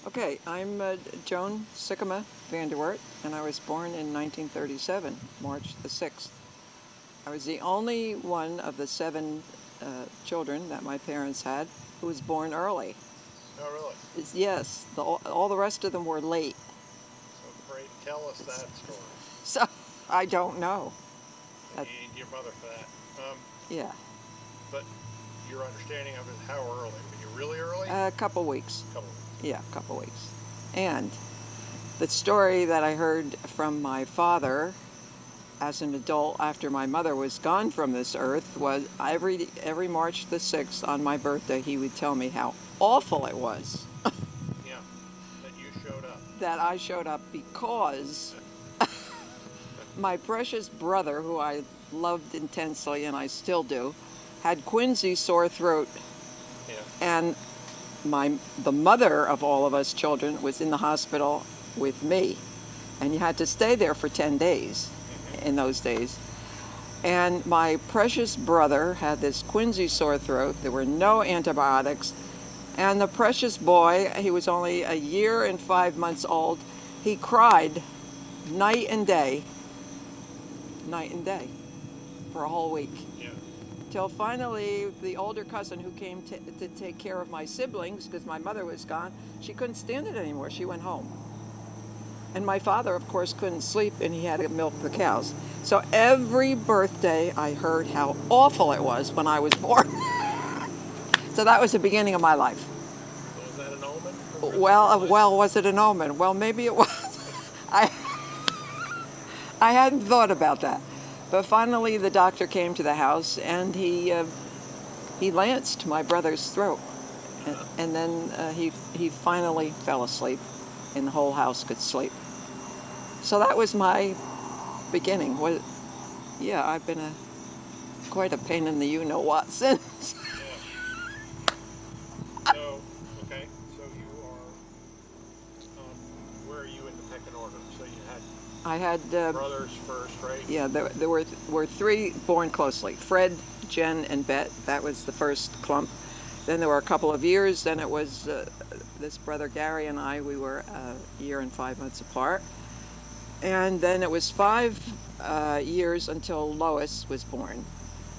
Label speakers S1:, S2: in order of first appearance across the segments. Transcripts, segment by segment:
S1: Okay, I'm Joan Sikkema, Vanderweert, and I was born in 1937, March the 6th. I was the only one of the seven children that my parents had who was born early.
S2: Oh, really?
S1: Yes, all the rest of them were late.
S2: So great. Tell us that story.
S1: So I don't know.
S2: You need your mother for that.
S1: Yeah,
S2: But your understanding of it, how early? Were you really early?
S1: a couple weeks.
S2: Couple of
S1: Yeah, a couple weeks. And the story that I heard from my father as an adult after my mother was gone from this earth was every March the 6th on my birthday he would tell me how awful it was
S2: Yeah, that you showed up.
S1: that I showed up because my precious brother, who I loved intensely and I still do, had quinsy sore throat,
S2: Yeah.
S1: and the mother of all of us children was in the hospital with me, and you had to stay there for 10 days in those days. And my precious brother had this quinsy sore throat. There were no antibiotics. And the precious boy, he was only a year and 5 months old, he cried night and day for a whole week.
S2: Yeah.
S1: Till finally the older cousin who came to take care of my siblings, because my mother was gone, she couldn't stand it anymore. She went home. And my father, of course, couldn't sleep, and he had to milk the cows. So every birthday I heard how awful it was when I was born. So that was the beginning of my life.
S2: So was that an omen?
S1: Well, was it an omen? Well, maybe it was. I hadn't thought about that. But finally the doctor came to the house, and he lanced my brother's throat. And then he finally fell asleep, and the whole house could sleep. So that was my beginning. Yeah, I've been quite a pain in the you-know-what since.
S2: So, okay, so you are, where are you in the pecking order? So you had
S1: I had
S2: brothers first, right?
S1: yeah, there were three born closely: Fred, Jen, and Bet. That was the first clump. Then there were a couple of years. Then it was this brother Gary and I. We were a year and 5 months apart. And then it was 5 years until Lois was born.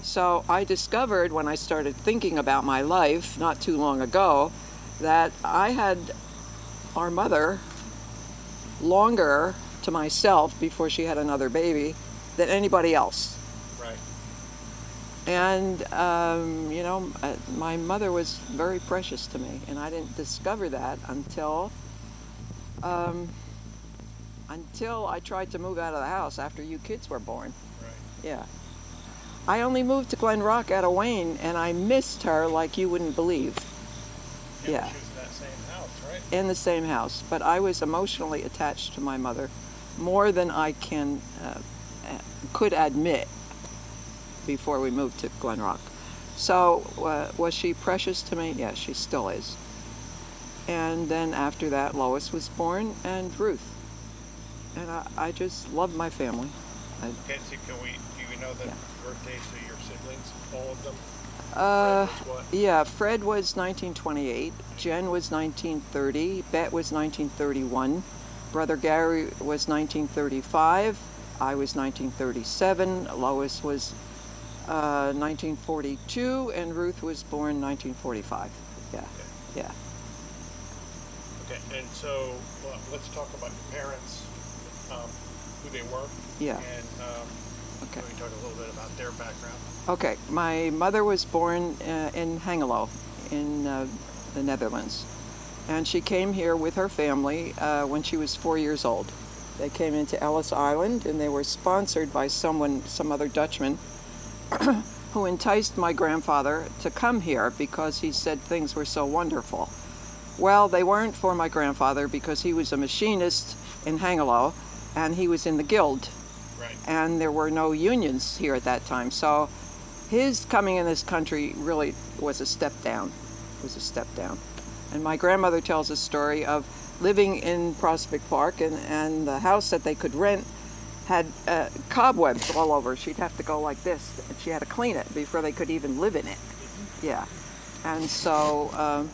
S1: So I discovered when I started thinking about my life not too long ago that I had our mother longer to myself before she had another baby than anybody else.
S2: Right.
S1: And, my mother was very precious to me, and I didn't discover that until I tried to move out of the house after you kids were born.
S2: Right.
S1: Yeah. I only moved to Glen Rock out of Wayne, and I missed her like you wouldn't believe. Yeah.
S2: She was in that same house, right?
S1: In the same house. But I was emotionally attached to my mother more than I could admit before we moved to Glen Rock. So was she precious to me? Yes, she still is. And then after that, Lois was born, and Ruth. And I just love my family.
S2: Okay, so do you know the birthdays of your siblings, all of them? Fred was what?
S1: Yeah, Fred was 1928, Jen was 1930, Bet was 1931, Brother Gary was 1935, I was 1937, Lois was 1942, and Ruth was born 1945. Yeah,
S2: Okay.
S1: yeah.
S2: Okay, and so let's talk about your parents, who they were.
S1: Yeah.
S2: And
S1: Okay.
S2: we talk a little bit about their background.
S1: Okay, my mother was born in Hengelo in the Netherlands, and she came here with her family when she was 4 years old. They came into Ellis Island, and they were sponsored by some other Dutchman who enticed my grandfather to come here because he said things were so wonderful. Well, they weren't for my grandfather because he was a machinist in Hengelo, and he was in the guild.
S2: Right.
S1: And there were no unions here at that time. So his coming in this country really was a step down. And my grandmother tells a story of living in Prospect Park, and the house that they could rent had cobwebs all over. She'd have to go like this, and she had to clean it before they could even live in it. Yeah. And so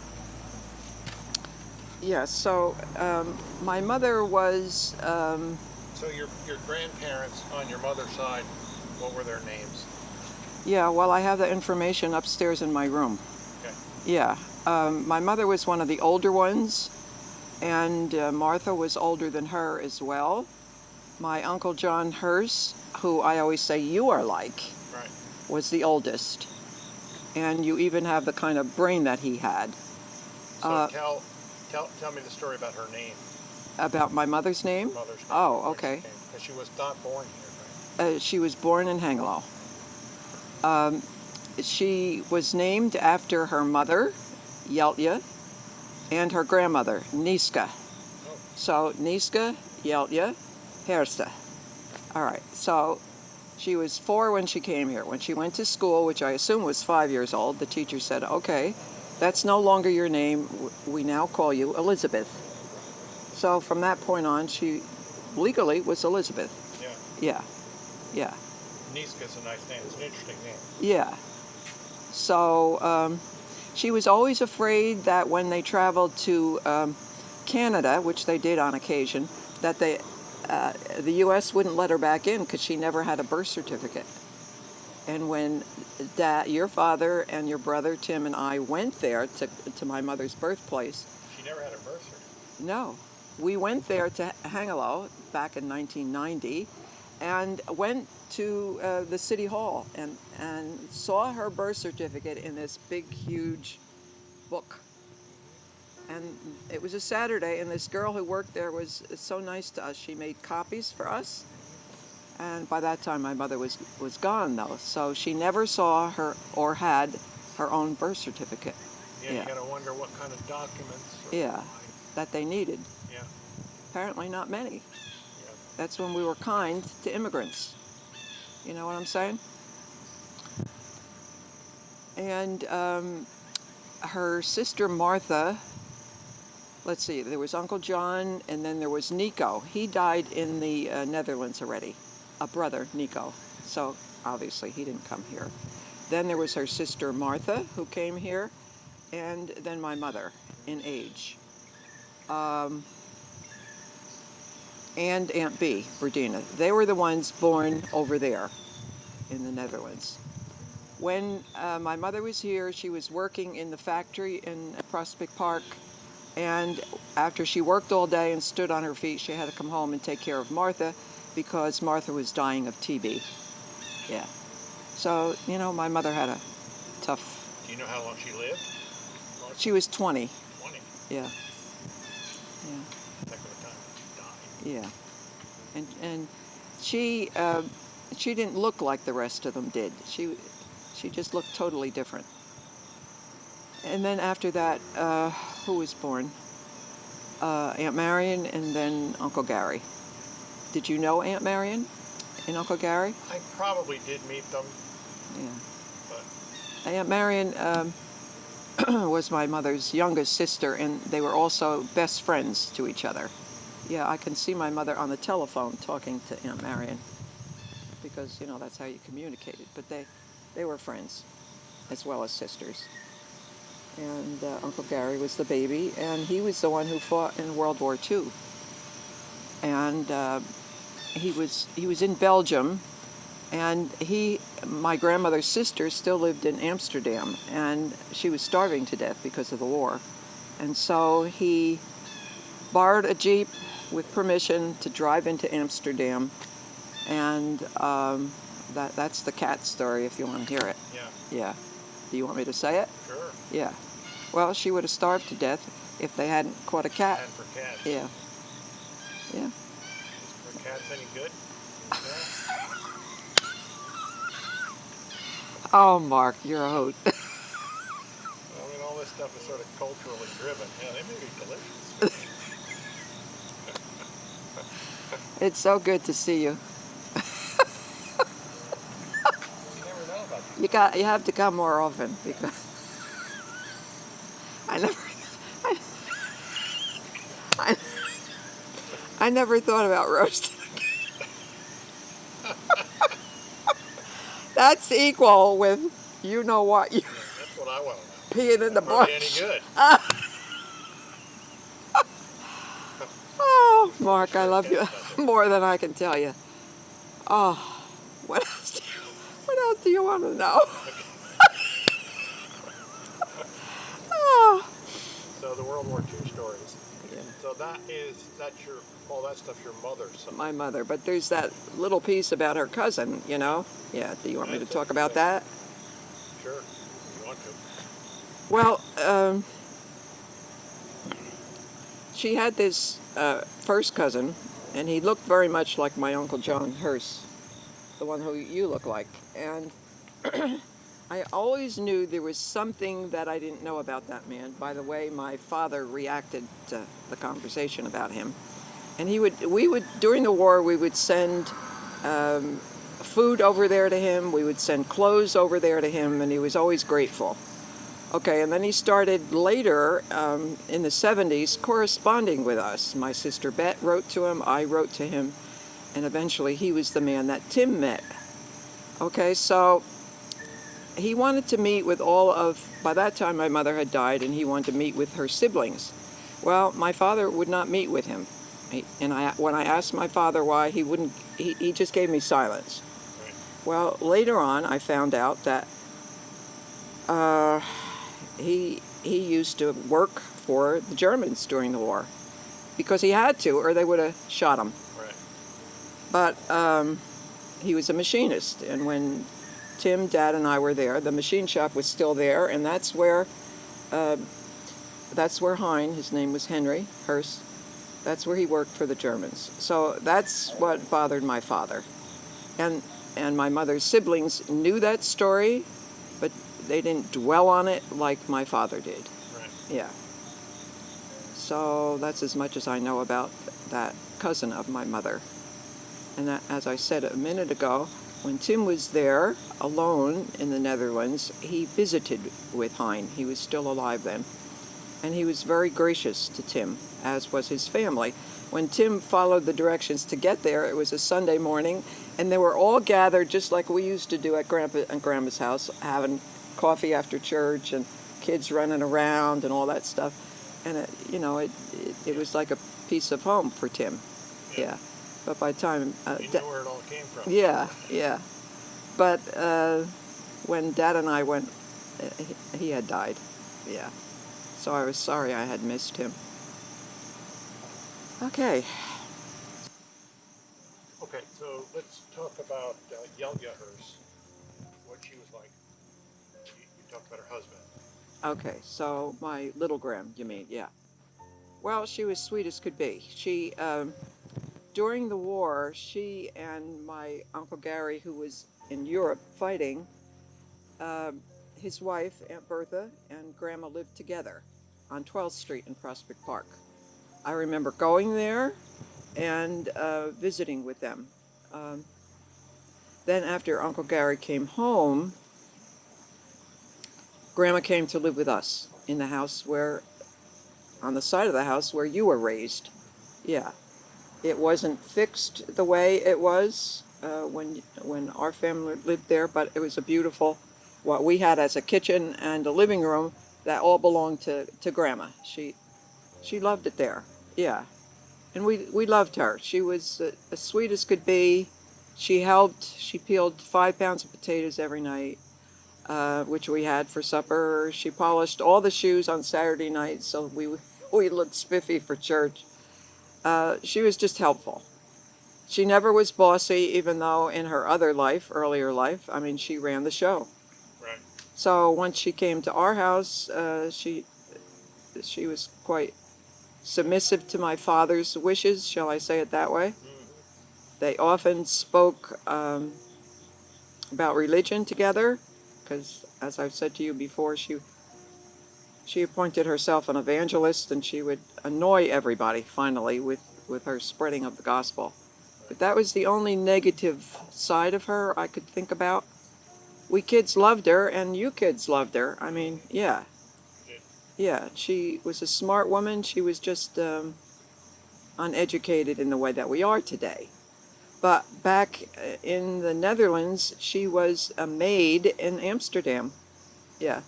S1: Yeah, so my mother was,
S2: So your grandparents on your mother's side, what were their names?
S1: yeah, well, I have the information upstairs in my room.
S2: Okay.
S1: Yeah, my mother was one of the older ones, and Martha was older than her as well. My Uncle John Hurst, who I always say you are like,
S2: Right.
S1: was the oldest. And you even have the kind of brain that he had.
S2: So tell me the story about her name,
S1: About my mother's name?
S2: mother's name.
S1: Oh,
S2: where
S1: okay.
S2: Because she was not born here, right?
S1: She was born in Hangelo. She was named after her mother, Yeltya, and her grandmother, Niska.
S2: Oh.
S1: So Niska, Yeltya, Hersta. All right, so she was 4 when she came here. When she went to school, which I assume was 5 years old, the teacher said, okay, that's no longer your name. We now call you Elizabeth. So from that point on, she legally was Elizabeth.
S2: Yeah.
S1: Yeah.
S2: Niska's a nice name. It's an interesting name.
S1: Yeah. So she was always afraid that when they traveled to Canada, which they did on occasion, that the U.S. wouldn't let her back in because she never had a birth certificate. And when your father and your brother Tim and I went there to my mother's birthplace.
S2: She never had a birth certificate.
S1: No. We went there to Hangelo back in 1990 and went to the city hall and saw her birth certificate in this big, huge book. And it was a Saturday, and this girl who worked there was so nice to us. She made copies for us. And by that time, my mother was gone, though. So she never saw her or had her own birth certificate.
S2: Yeah, you gotta wonder what kind of documents.
S1: Yeah, that they needed.
S2: Yeah.
S1: Apparently not many.
S2: Yeah.
S1: That's when we were kind to immigrants. You know what I'm saying? And her sister Martha, let's see, there was Uncle John, and then there was Nico. He died in the Netherlands already, a brother, Nico. So obviously he didn't come here. Then there was her sister Martha, who came here, and then my mother in age. And Aunt B, Berdina. They were the ones born over there in the Netherlands. When my mother was here, she was working in the factory in Prospect Park, and after she worked all day and stood on her feet, she had to come home and take care of Martha because Martha was dying of TB. Yeah. So, you know, my mother had a tough...
S2: Do you know how long she lived?
S1: She was 20.
S2: 20.
S1: Yeah. Yeah.
S2: Heck of a time to die.
S1: Yeah. And she didn't look like the rest of them did. She just looked totally different. And then after that, who was born? Aunt Marion and then Uncle Gary. Did you know Aunt Marion and Uncle Gary?
S2: I probably did meet them.
S1: Yeah.
S2: But
S1: Aunt Marion was my mother's youngest sister, and they were also best friends to each other. Yeah, I can see my mother on the telephone talking to Aunt Marion because, you know, that's how you communicated. But they were friends as well as sisters. And Uncle Gary was the baby, and he was the one who fought in World War II. And he was in Belgium, and my grandmother's sister still lived in Amsterdam, and she was starving to death because of the war. And so he borrowed a Jeep with permission to drive into Amsterdam, and that's the cat story if you want to hear it.
S2: yeah,
S1: Yeah. Do you want me to say it?
S2: sure.
S1: Yeah. Well, she would have starved to death if they hadn't caught a cat.
S2: And for cats.
S1: Yeah. Yeah.
S2: Are cats any good? Yeah.
S1: Oh, Mark, you're a hoot.
S2: I mean, all this stuff is sort of culturally driven. Yeah, they may be delicious.
S1: It's so good to see you.
S2: You never know about these.
S1: You have to come more often because I never thought about roasting. That's equal with you know what you
S2: That's what I want to know.
S1: peeing in the
S2: Are they
S1: bush.
S2: any good?
S1: Oh, Mark, I
S2: Sure,
S1: love you
S2: Ken, about that.
S1: more than I can tell you. Oh, what else do you want to know? Oh,
S2: So the World War II stories.
S1: yeah,
S2: So that's your all that stuff's your mother's side.
S1: my mother. But there's that little piece about her cousin, you know? Yeah, do you want me to
S2: That's
S1: talk about
S2: interesting.
S1: that?
S2: Sure, if you want to.
S1: Well, she had this first cousin, and he looked very much like my Uncle John Hurst, the one who you look like. And I always knew there was something that I didn't know about that man by the way my father reacted to the conversation about him. And we would, during the war, we would send food over there to him, we would send clothes over there to him, and he was always grateful. Okay, and then he started later in the 70s corresponding with us. My sister Bet wrote to him, I wrote to him, and eventually he was the man that Tim met. Okay, so he wanted to meet with by that time my mother had died, and he wanted to meet with her siblings. Well, my father would not meet with him. When I asked my father why, he just gave me silence.
S2: Right.
S1: Well, later on, I found out that uh, he used to work for the Germans during the war because he had to, or they would have shot him.
S2: Right.
S1: But he was a machinist, and when Tim, Dad, and I were there, the machine shop was still there, and that's where Hein, his name was Henry Hurst, that's where he worked for the Germans. So that's what bothered my father. And my mother's siblings knew that story, but they didn't dwell on it like my father did.
S2: Right.
S1: Yeah. So that's as much as I know about that cousin of my mother. And that, as I said a minute ago, when Tim was there alone in the Netherlands, he visited with Hein. He was still alive then. And he was very gracious to Tim, as was his family. When Tim followed the directions to get there, it was a Sunday morning, and they were all gathered just like we used to do at Grandpa and Grandma's house, having coffee after church and kids running around and all that stuff. And it was like a piece of home for Tim. Yeah. But by the time
S2: You know where it all came from.
S1: yeah. But when Dad and I went, he had died. Yeah. So I was sorry I had missed him. Okay.
S2: Okay, so let's talk about Yelga Hurst, what she was like. You talked about her husband.
S1: Okay. So my little Graham, you mean? Yeah. Well, she was sweet as could be. During the war, she and my Uncle Gary, who was in Europe fighting, his wife, Aunt Bertha, and Grandma lived together on 12th Street in Prospect Park. I remember going there and visiting with them. Um, then after Uncle Gary came home, Grandma came to live with us in the house on the side of the house where you were raised. Yeah. It wasn't fixed the way it was when our family lived there, but it was a beautiful, what we had as a kitchen and a living room that all belonged to Grandma. She loved it there. Yeah. And we loved her. She was as sweet as could be. She helped. She peeled 5 pounds of potatoes every night, which we had for supper. She polished all the shoes on Saturday night so we looked spiffy for church. She was just helpful. She never was bossy, even though in her earlier life, I mean, she ran the show.
S2: Right.
S1: So once she came to our house, she was quite submissive to my father's wishes, shall I say it that way.
S2: Mm-hmm.
S1: They often spoke about religion together, because as I've said to you before, she appointed herself an evangelist, and she would annoy everybody finally with her spreading of the gospel. But that was the only negative side of her I could think about. We kids loved her, and you kids loved her. I mean, yeah. Yeah, she was a smart woman. She was just uneducated in the way that we are today. But back in the Netherlands, she was a maid in Amsterdam. Yeah.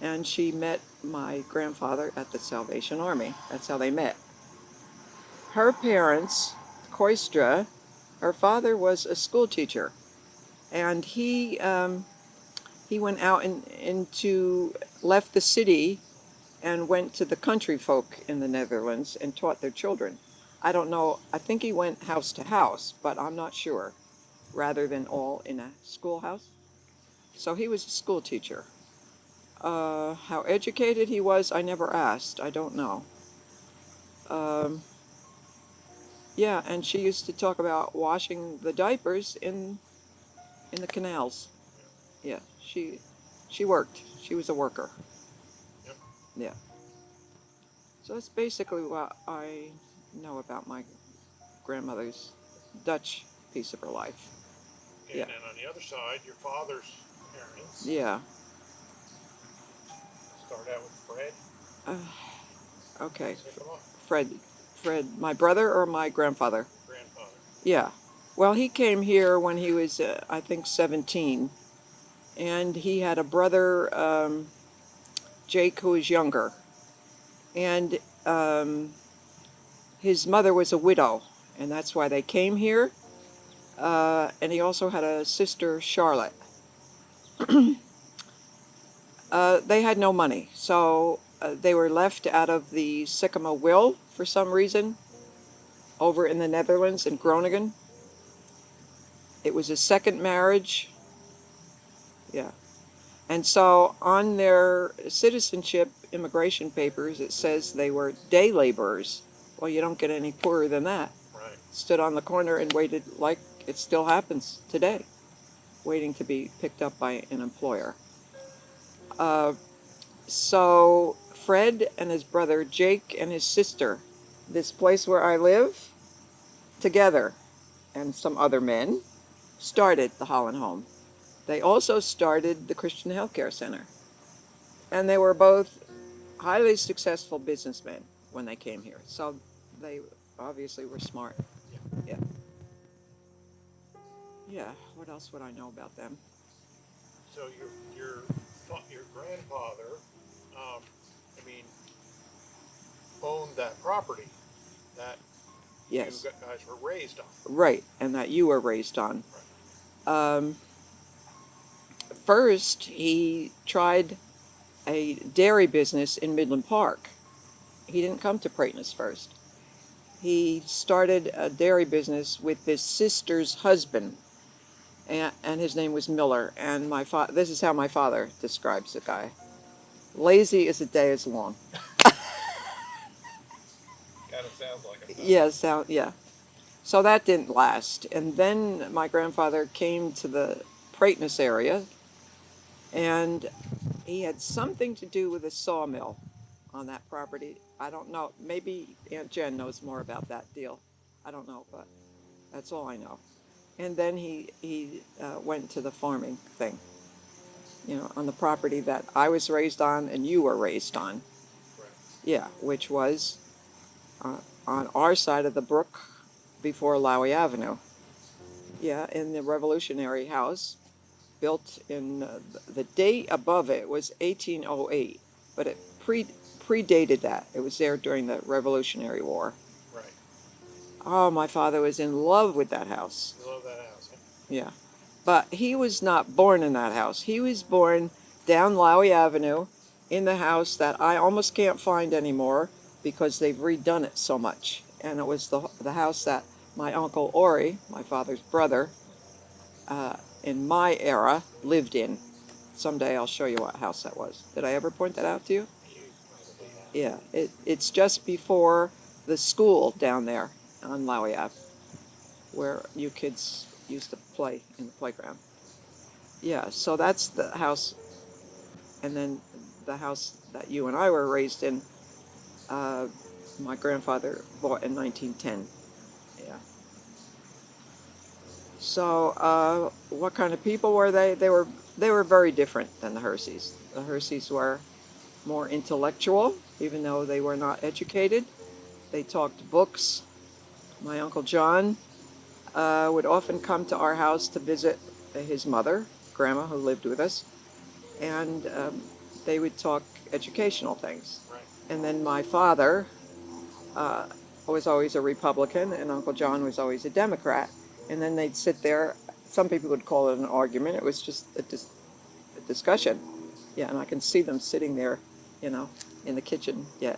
S1: And she met my grandfather at the Salvation Army. That's how they met. her parents, Koistra, her father was a school teacher, and he went out into left the city and went to the country folk in the Netherlands and taught their children. I don't know. I think he went house to house, but I'm not sure. Rather than all in a schoolhouse, so he was a school teacher. How educated he was, I never asked. I don't know. Um, yeah, and she used to talk about washing the diapers in the canals. Yeah, she worked. She was a worker.
S2: Yep.
S1: Yeah. So that's basically what I know about my grandmother's Dutch piece of her life.
S2: And
S1: Yeah.
S2: then on the other side, your father's parents.
S1: Yeah.
S2: Start out with Fred
S1: Okay.
S2: Sikkema,
S1: Fred, my brother or my grandfather?
S2: grandfather.
S1: Yeah. Well, he came here when he was, I think, 17. And he had a brother, Jake, who was younger. And his mother was a widow, and that's why they came here. And he also had a sister, Charlotte. They had no money, so they were left out of the Sikkema will for some reason over in the Netherlands in Groningen. It was a second marriage. Yeah. And so on their citizenship immigration papers, it says they were day laborers. Well, you don't get any poorer than that.
S2: Right.
S1: Stood on the corner and waited like it still happens today, waiting to be picked up by an employer. Uh, so Fred and his brother Jake and his sister, this place where I live, together, and some other men, started the Holland Home. They also started the Christian Healthcare Center. And they were both highly successful businessmen when they came here. So they obviously were smart.
S2: Yeah.
S1: Yeah. Yeah. What else would I know about them?
S2: So your grandfather, I mean, owned that property that
S1: Yes.
S2: you guys were raised on.
S1: Right. And that you were raised on.
S2: Right.
S1: First, he tried a dairy business in Midland Park. He didn't come to Preakness first. He started a dairy business with his sister's husband, and his name was Miller. And this is how my father describes the guy: lazy as a day is long.
S2: Kind of sounds like it.
S1: Yeah. So that didn't last. And then my grandfather came to the Preakness area, and he had something to do with a sawmill on that property. I don't know. Maybe Aunt Jen knows more about that deal. I don't know, but that's all I know. And then he went to the farming thing, on the property that I was raised on and you were raised on.
S2: Right.
S1: Yeah, which was on our side of the brook before Lowry Avenue. Yeah, in the Revolutionary House, built in the date above it was 1808, but it predated that. It was there during the Revolutionary War.
S2: Right.
S1: Oh, my father was in love with that house.
S2: You love that house, huh?
S1: Yeah. But he was not born in that house. He was born down Lowry Avenue in the house that I almost can't find anymore because they've redone it so much. And it was the house that my uncle Ori, my father's brother, in my era, lived in. Someday I'll show you what house that was. Did I ever point that out to you?
S2: You probably have.
S1: Yeah, it's just before the school down there on Lowry Ave, where you kids used to play in the playground. Yeah, so that's the house, and then the house that you and I were raised in, my grandfather bought in 1910. Yeah. So, what kind of people were they? They were very different than the Herseys. The Herseys were more intellectual, even though they were not educated. They talked books. My Uncle John would often come to our house to visit his mother, Grandma, who lived with us, and they would talk educational things.
S2: Right.
S1: And then my father, was always a Republican and Uncle John was always a Democrat. And then they'd sit there. Some people would call it an argument. It was just a discussion. Yeah, and I can see them sitting there, you know, in the kitchen. Yeah,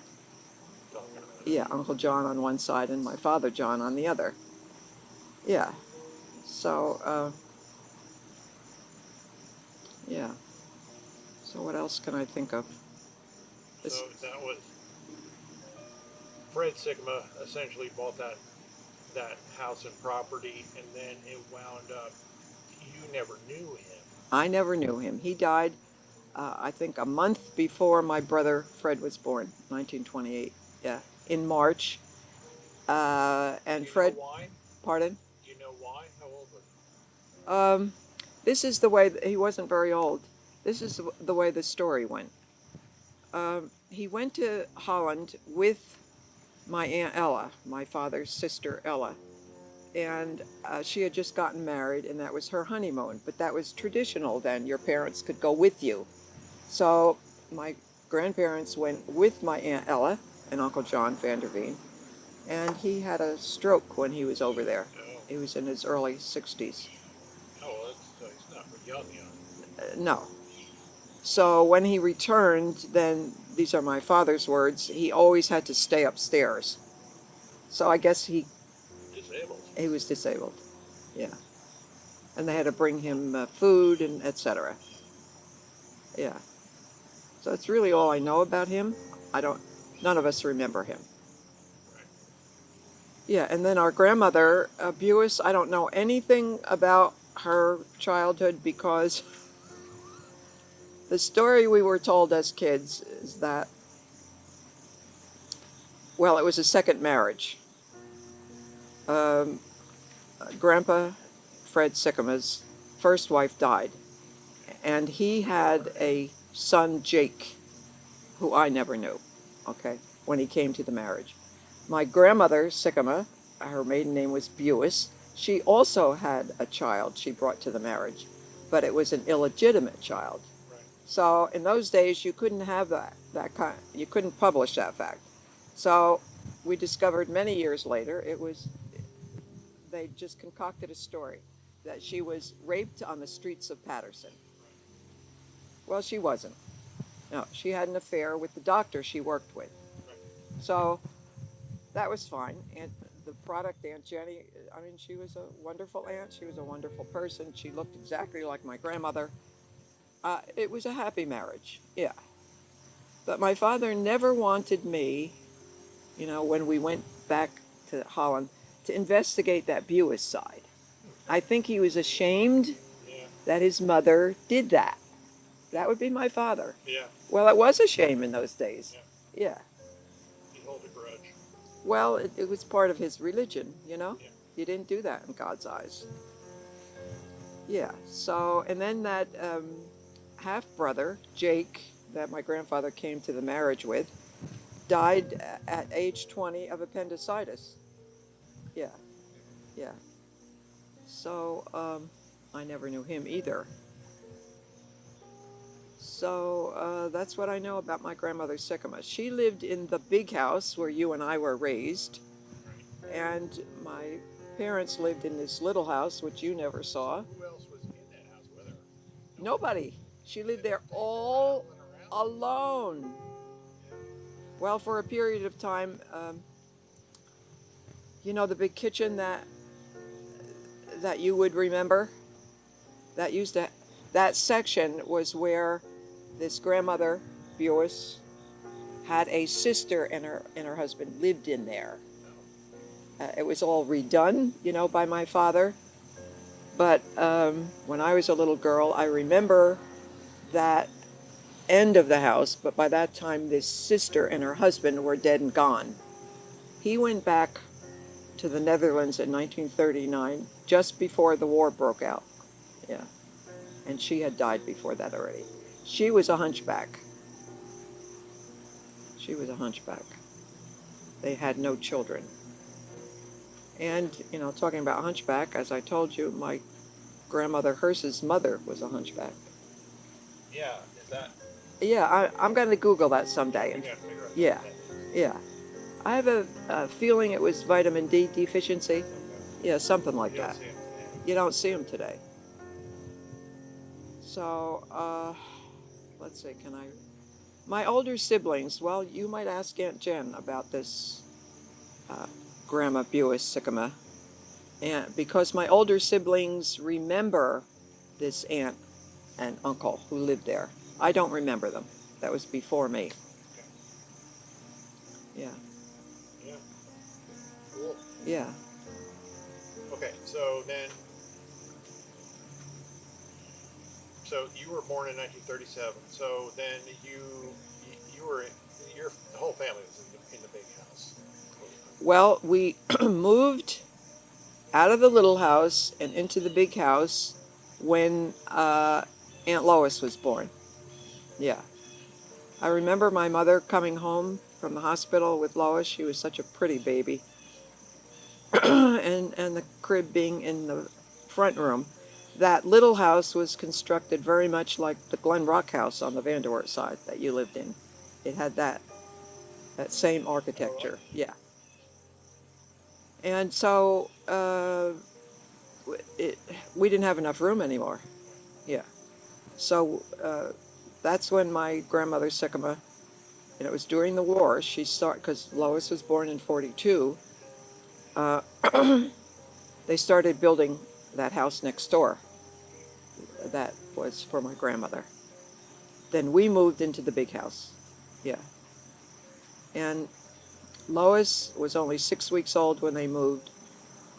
S2: Talking about it.
S1: yeah, Uncle John on one side and my father John on the other. Yeah. So, yeah. So what else can I think of? This,
S2: So that was Fred Sikkema essentially bought that house and property, and then it wound up. You never knew him.
S1: I never knew him. He died, I think, a month before my brother Fred was born, 1928. Yeah, in March. And
S2: Do you
S1: Fred,
S2: know why?
S1: pardon?
S2: Do you know why? How old was he?
S1: This is the way, he wasn't very old. This is the way the story went. He went to Holland with my Aunt Ella, my father's sister Ella, and she had just gotten married, and that was her honeymoon. But that was traditional then. Your parents could go with you. So my grandparents went with my Aunt Ella and Uncle John Vanderweert, and he had a stroke when he was over there.
S2: Oh,
S1: He was in his early 60s.
S2: oh, so he's not young.
S1: No. So when he returned, then, these are my father's words, he always had to stay upstairs. So I guess
S2: Disabled.
S1: he was disabled. Yeah. And they had to bring him food and etc. Yeah. So that's really all I know about him. None of us remember him.
S2: Right.
S1: Yeah, and then our grandmother, Bewis, I don't know anything about her childhood because the story we were told as kids is that, well, it was a second marriage. Grandpa Fred Sikkema's first wife died, and he had a son, Jake, who I never knew, okay, when he came to the marriage. My grandmother, Sikkema, her maiden name was Bewis. She also had a child she brought to the marriage, but it was an illegitimate child.
S2: Right.
S1: So in those days, you couldn't have you couldn't publish that fact. So we discovered many years later, they just concocted a story that she was raped on the streets of Paterson. Well, she wasn't. No, she had an affair with the doctor she worked with.
S2: Right.
S1: So that was fine. And the product, Aunt Jenny, I mean, she was a wonderful aunt. She was a wonderful person. She looked exactly like my grandmother. It was a happy marriage, yeah. But my father never wanted me, when we went back to Holland, to investigate that Bewis side. I think he was ashamed
S2: Yeah.
S1: that his mother did that. That would be my father.
S2: Yeah.
S1: Well, it was a shame in those days.
S2: Yeah.
S1: Yeah.
S2: He held a grudge.
S1: Well, it was part of his religion,
S2: Yeah.
S1: You didn't do that in God's eyes. Yeah. So, and then that half-brother, Jake, that my grandfather came to the marriage with, died at age 20 of appendicitis. Yeah. Yeah. So, I never knew him either. So that's what I know about my grandmother Sikkema. She lived in the big house where you and I were raised,
S2: Right.
S1: and my parents lived in this little house which you never saw.
S2: Who else was in that house with her?
S1: Nobody. She lived there all alone. Well, for a period of time, the big kitchen that you would remember, that section was where this grandmother, Bewis, had a sister and her husband lived in there. It was all redone, by my father. But when I was a little girl, I remember that end of the house, but by that time this sister and her husband were dead and gone. He went back to the Netherlands in 1939, just before the war broke out. Yeah. And she had died before that already. She was a hunchback. She was a hunchback. They had no children. And, talking about hunchback, as I told you, my grandmother Hearst's mother was a hunchback.
S2: Yeah. Is that?
S1: Yeah, I'm going to Google that someday.
S2: You gotta figure out
S1: Yeah,
S2: what that is.
S1: yeah. I have a feeling it was vitamin D deficiency.
S2: Okay.
S1: Yeah, something like
S2: You don't
S1: that.
S2: see him today.
S1: You don't see them today. So, let's see, can I? My older siblings, well, you might ask Aunt Jen about this uh, Grandma Buis Sikkema. And because my older siblings remember this aunt and uncle who lived there. I don't remember them. That was before me.
S2: Okay.
S1: Yeah,
S2: Yeah. Cool.
S1: yeah.
S2: Okay. So then, so you were born in 1937. So then you were your the whole family was in the big house.
S1: Well, we moved out of the little house and into the big house when Aunt Lois was born. Yeah. I remember my mother coming home from the hospital with Lois. She was such a pretty baby. And the crib being in the front room. That little house was constructed very much like the Glen Rock house on the Vanderweert side that you lived in. It had that same architecture. Yeah. And so we didn't have enough room anymore. Yeah. So that's when my grandmother Sikkema, and it was during the war. She started because Lois was born in '42. Uh, they started building that house next door. That was for my grandmother. Then we moved into the big house. Yeah. And Lois was only 6 weeks old when they moved.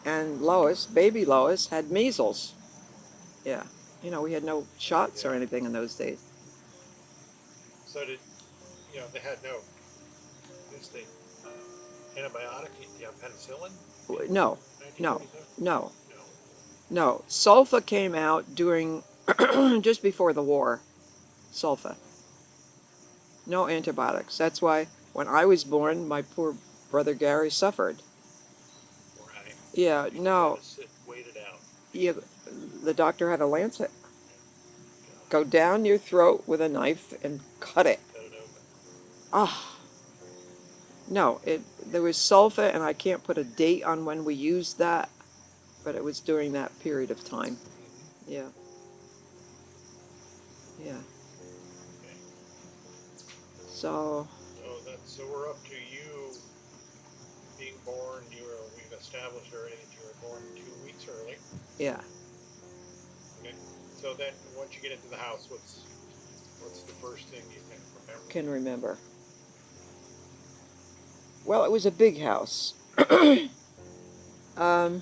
S1: And Lois, baby Lois, had measles. Yeah. You know, we had no shots or
S2: Yeah.
S1: anything in those days.
S2: So did they had no this thing antibiotic? You have penicillin in
S1: No, no,
S2: 1937?
S1: no,
S2: No.
S1: no. Sulfa came out during, just before the war. Sulfa. No antibiotics. That's why when I was born, my poor brother Gary suffered.
S2: Right.
S1: Yeah,
S2: Because you had
S1: no.
S2: to sit, wait it out.
S1: You, the doctor had a lancet.
S2: God,
S1: Go down your throat with a knife and cut it.
S2: cut it open.
S1: Ah, no. There was sulfa, and I can't put a date on when we used that, but it was during that period of time.
S2: Mm-hmm.
S1: Yeah, yeah.
S2: Okay.
S1: So,
S2: So we're up to you being born. We've established already that you were born 2 weeks early.
S1: yeah.
S2: Okay. So then once you get into the house, what's the first thing you can remember?
S1: Can remember. Well, it was a big house. um,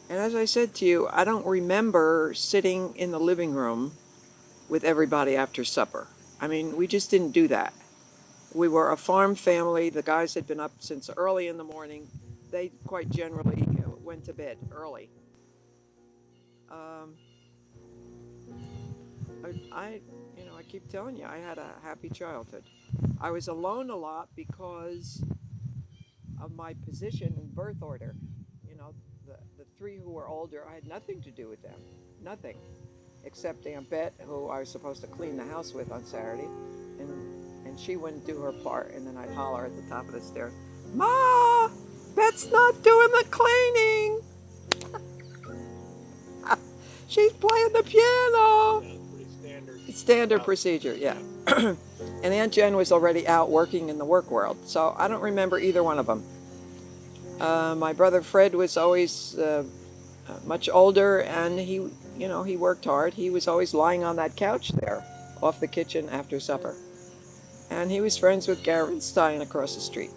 S1: and as I said to you, I don't remember sitting in the living room with everybody after supper. I mean, we just didn't do that. We were a farm family. The guys had been up since early in the morning. They quite generally went to bed early. Um, I keep telling you, I had a happy childhood. I was alone a lot because of my position in birth order. You know, the three who were older, I had nothing to do with them. Nothing. Except Aunt Bet, who I was supposed to clean the house with on Saturday. And she wouldn't do her part. And then I'd holler at the top of the stairs, "Ma, Bet's not doing the cleaning. She's playing the piano."
S2: Yeah, pretty standard.
S1: Standard procedure, yeah. And Aunt Jen was already out working in the work world, so I don't remember either one of them. My brother Fred was always much older, and he worked hard. He was always lying on that couch there, off the kitchen after supper. And he was friends with Garen Stein across the street.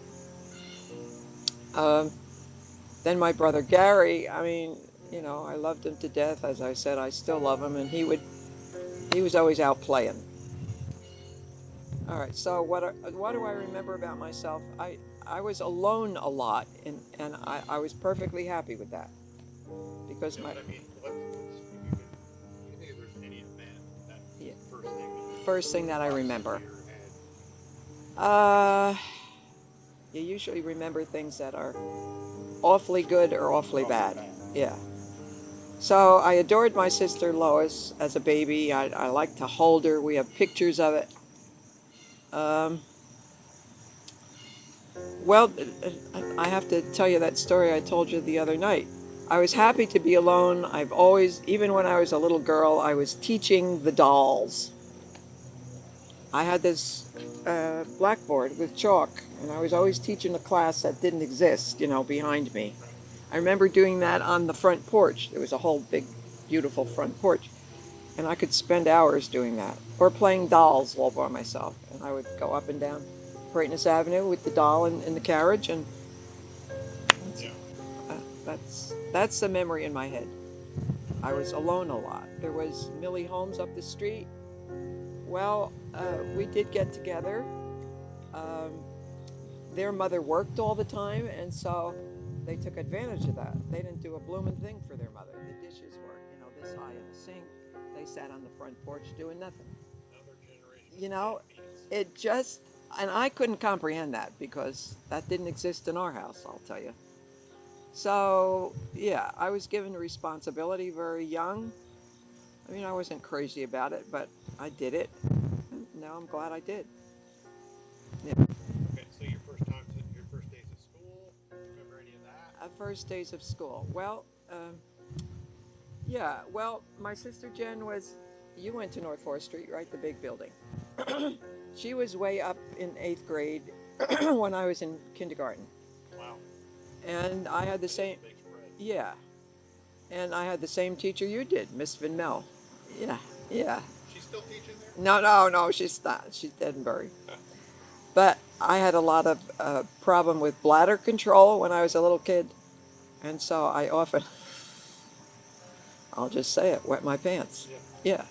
S1: Then my brother Gary, I mean, I loved him to death. As I said, I still love him, and he was always out playing. All right, so what do I remember about myself? I was alone a lot, and I was perfectly happy with that. Because
S2: Yeah,
S1: my
S2: but I mean, if you think if there's any event, that
S1: Yeah.
S2: first thing
S1: that I
S2: pops
S1: remember.
S2: into your head.
S1: You usually remember things that are awfully good or awfully bad. Yeah. So I adored my sister Lois as a baby. I liked to hold her. We have pictures of it. Um, Well, I have to tell you that story I told you the other night. I was happy to be alone. I've always, even when I was a little girl, I was teaching the dolls. I had this blackboard with chalk, and I was always teaching a class that didn't exist, behind me. I remember doing that on the front porch. There was a whole big, beautiful front porch, and I could spend hours doing that, or playing dolls all by myself. And I would go up and down Brightness Avenue with the doll in the carriage, and
S2: Yeah.
S1: uh, that's the memory in my head. I was alone a lot. There was Millie Holmes up the street. Well, we did get together. Um, their mother worked all the time, and so they took advantage of that. They didn't do a blooming thing for their mother. The dishes were, this high in the sink. They sat on the front porch doing nothing.
S2: Another generation
S1: You
S2: of
S1: know,
S2: deadbeats.
S1: it just, and I couldn't comprehend that because that didn't exist in our house, I'll tell you. So, yeah, I was given responsibility very young. I mean, I wasn't crazy about it, but I did it. Now I'm glad I did. Yeah.
S2: Okay, so your first days of school, remember any of that?
S1: First days of school. Well, yeah, well, my sister Jen was, you went to North 4th Street, right? The big building. She was way up in 8th grade when I was in kindergarten.
S2: Wow.
S1: And I had the
S2: That is
S1: same,
S2: a big spread.
S1: yeah, and I had the same teacher you did, Miss Van Mel. Yeah, yeah.
S2: She's still teaching there?
S1: No, no, no, she's not. She's dead and buried. But I had a lot of problem with bladder control when I was a little kid. And so I often, I'll just say it, wet my pants.
S2: Yeah.
S1: Yeah.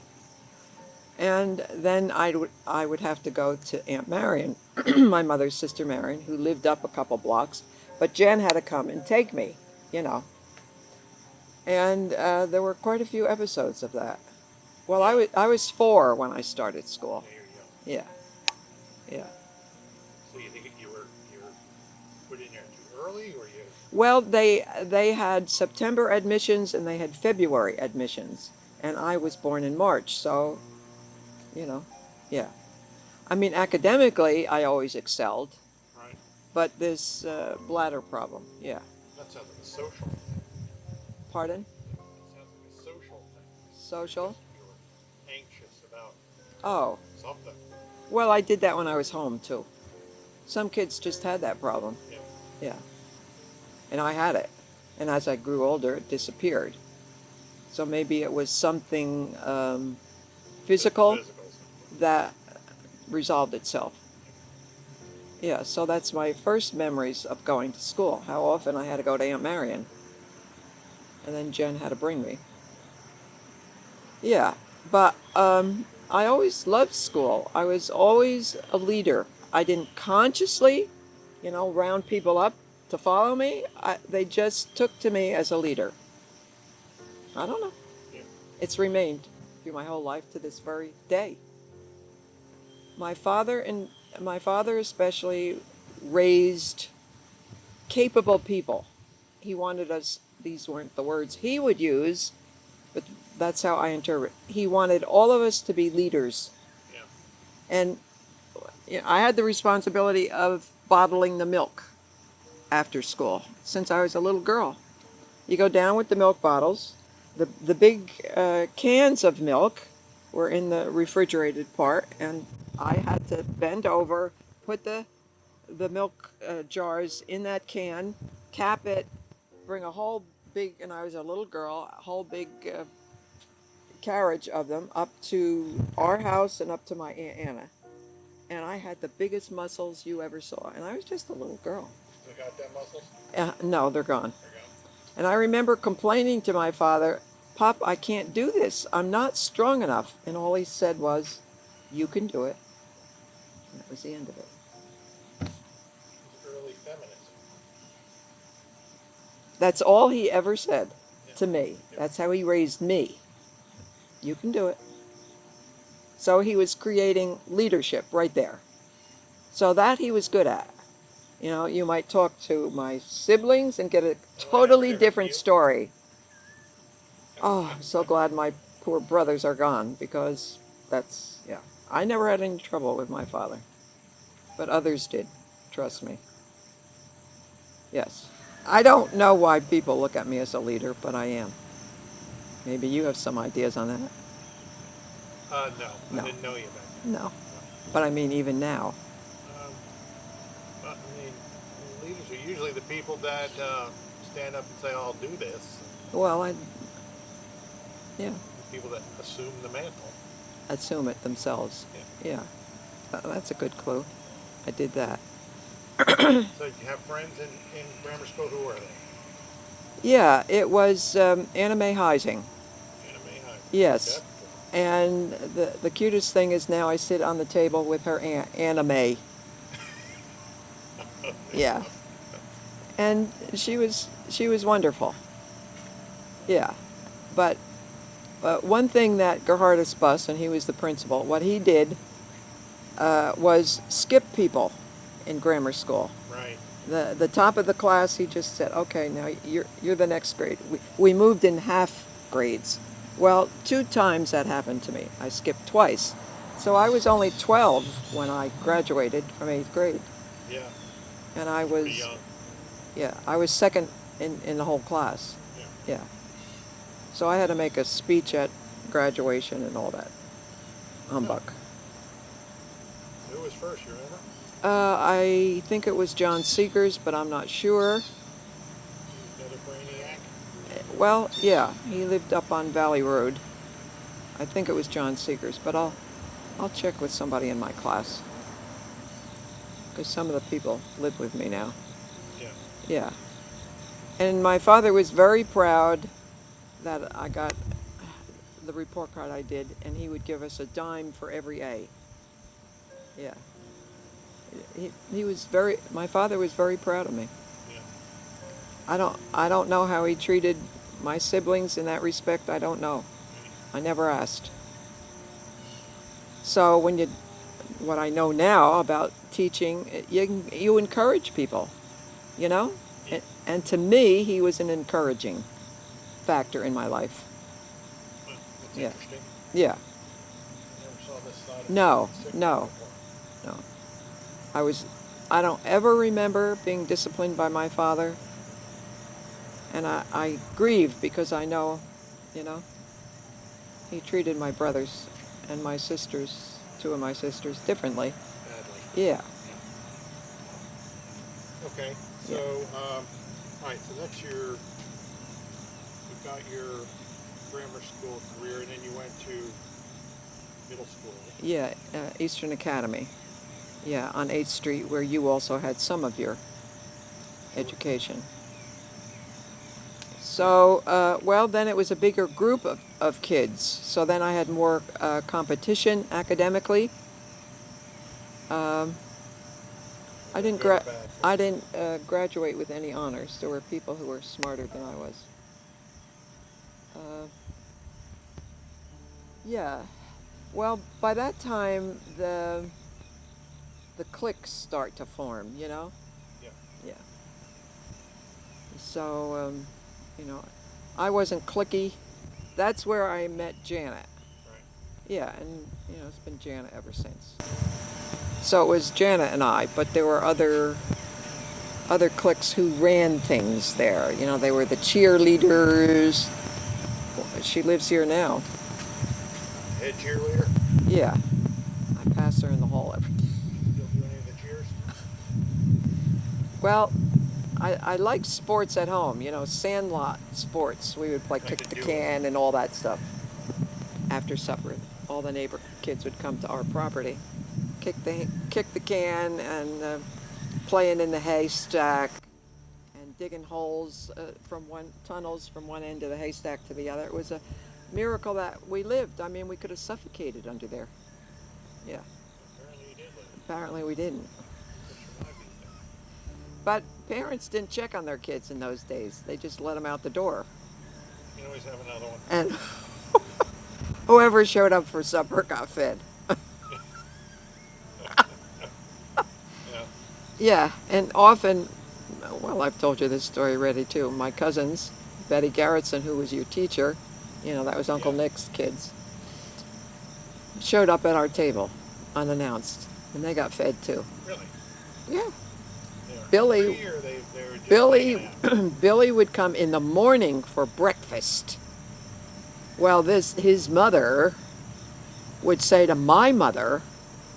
S1: And then I would have to go to Aunt Marion, my mother's sister Marion, who lived up a couple blocks. But Jen had to come and take me, you know. And there were quite a few episodes of that. Well, I was 4 when I started school.
S2: Yeah, you're young.
S1: Yeah, yeah.
S2: So you think you were put in there too early, or you?
S1: Well, they had September admissions and they had February admissions, and I was born in March, so you know, yeah. I mean, academically, I always excelled,
S2: Right.
S1: but this bladder problem, yeah.
S2: That sounds like a social thing.
S1: Pardon?
S2: That sounds like a social thing.
S1: Social?
S2: You were anxious about
S1: Oh,
S2: something.
S1: well, I did that when I was home too. Some kids just had that problem,
S2: Yeah.
S1: yeah. And I had it, and as I grew older, it disappeared. So maybe it was something physical
S2: Physical.
S1: that resolved itself. Yeah, so that's my first memories of going to school. How often I had to go to Aunt Marion, and then Jen had to bring me. Yeah, but I always loved school. I was always a leader. I didn't consciously, round people up to follow me. They just took to me as a leader. I don't know.
S2: Yeah.
S1: It's remained through my whole life to this very day. My father especially raised capable people. He wanted us, these weren't the words he would use, but that's how I interpret. He wanted all of us to be leaders.
S2: Yeah.
S1: And I had the responsibility of bottling the milk after school since I was a little girl. You go down with the milk bottles. The big cans of milk were in the refrigerated part, and I had to bend over, put the milk jars in that can, cap it, bring a whole big, and I was a little girl, a whole big carriage of them up to our house and up to my Aunt Anna. And I had the biggest muscles you ever saw, and I was just a little girl.
S2: Still got them muscles?
S1: No, they're gone.
S2: There you go.
S1: And I remember complaining to my father, Pop, I can't do this. I'm not strong enough. And all he said was, you can do it. And that was the end of it.
S2: Early feminism.
S1: That's all he ever said to
S2: Yeah.
S1: me. That's how he raised me. You can do it. So he was creating leadership right there. So that he was good at. You might talk to my siblings and get a totally different story. Oh, I'm so glad my poor brothers are gone because yeah. I never had any trouble with my father, but others did, trust me. Yes. I don't know why people look at me as a leader, but I am. Maybe you have some ideas on that.
S2: No, I
S1: No,
S2: didn't know you back
S1: no.
S2: then.
S1: But I mean, even now.
S2: No. I mean, leaders are usually the people that stand up and say, "I'll do this,"
S1: Well, yeah,
S2: and people that assume the mantle.
S1: assume it themselves.
S2: Yeah.
S1: Yeah, that's a good clue. I did that.
S2: So you have friends in grammar school. Who are they?
S1: Yeah, it was Anime Heising.
S2: Anna May High.
S1: Yes.
S2: Yep.
S1: And the cutest thing is now I sit on the table with her anime. Yeah. And she was wonderful. Yeah. But one thing that Gerhardus Bus, and he was the principal, what he did was skip people in grammar school.
S2: Right.
S1: The top of the class, he just said, "Okay, now you're the next grade." We moved in half grades. Well, 2 times that happened to me. I skipped twice. So I was only 12 when I graduated from 8th grade.
S2: Yeah.
S1: And I
S2: Pretty
S1: was,
S2: young.
S1: yeah, I was second in the whole class.
S2: Yeah.
S1: Yeah. So I had to make a speech at graduation and all that humbug.
S2: Who was first? You remember?
S1: I think it was Joan Sikkema, but I'm not sure.
S2: Another brainiac.
S1: Well, yeah, he lived up on Valley Road. I think it was Joan Sikkema, but I'll check with somebody in my class because some of the people live with me now.
S2: Yeah.
S1: Yeah. And my father was very proud that I got the report card I did, and he would give us a dime for every A. Yeah. He was my father was very proud of me.
S2: Yeah.
S1: I don't know how he treated my siblings in that respect. I don't know. I never asked. So what I know now about teaching, you encourage people, you know? And to me, he was an encouraging factor in my life.
S2: Well, that's
S1: Yeah.
S2: interesting.
S1: Yeah.
S2: I never saw this side of
S1: No,
S2: sick
S1: no.
S2: before.
S1: No. I don't ever remember being disciplined by my father. And I grieve because I know, you know, he treated my brothers and my sisters, 2 of my sisters, differently.
S2: Badly.
S1: Yeah.
S2: Okay. So, all right. So that's you got your grammar school career, and then you went to middle school.
S1: Yeah, Eastern Academy. Yeah, on 8th Street, where you also had some of your education. So, well, then it was a bigger group of kids. So then I had more competition academically. I didn't
S2: Good or bad?
S1: I didn't graduate with any honors. There were people who were smarter than I was. Yeah. Well, by that time, the cliques start to form, you know?
S2: Yeah.
S1: Yeah. So, you know, I wasn't cliquey. That's where I met Janet.
S2: Right.
S1: Yeah, and, you know, it's been Janet ever since. So it was Janet and I, but there were other cliques who ran things there. You know, they were the cheerleaders. She lives here now.
S2: Head cheerleader.
S1: Yeah. I pass her in the hall every day.
S2: Still do any of the cheers?
S1: Well, I like sports at home, you know, sandlot sports. We would play kick the can and all that stuff. After supper, all the neighbor kids would come to our property, kick the can, and playing in the haystack, and digging holes tunnels from one end of the haystack to the other. It was a miracle that we lived. I mean, we could have suffocated under there. Yeah.
S2: Apparently you did live.
S1: Apparently we didn't.
S2: Good surviving there.
S1: But parents didn't check on their kids in those days. They just let them out the door.
S2: You can always have another one.
S1: And whoever showed up for supper got fed.
S2: Yeah.
S1: Yeah, and often, well, I've told you this story already too. My cousins, Betty Garrettson, who was your teacher, you know, that was Uncle
S2: Yeah.
S1: Nick's kids, showed up at our table unannounced, and they got fed too.
S2: Really?
S1: Yeah.
S2: Yeah.
S1: Billy,
S2: Hungry, or they were just
S1: Billy,
S2: hanging out?
S1: Billy would come in the morning for breakfast. Well, his mother would say to my mother,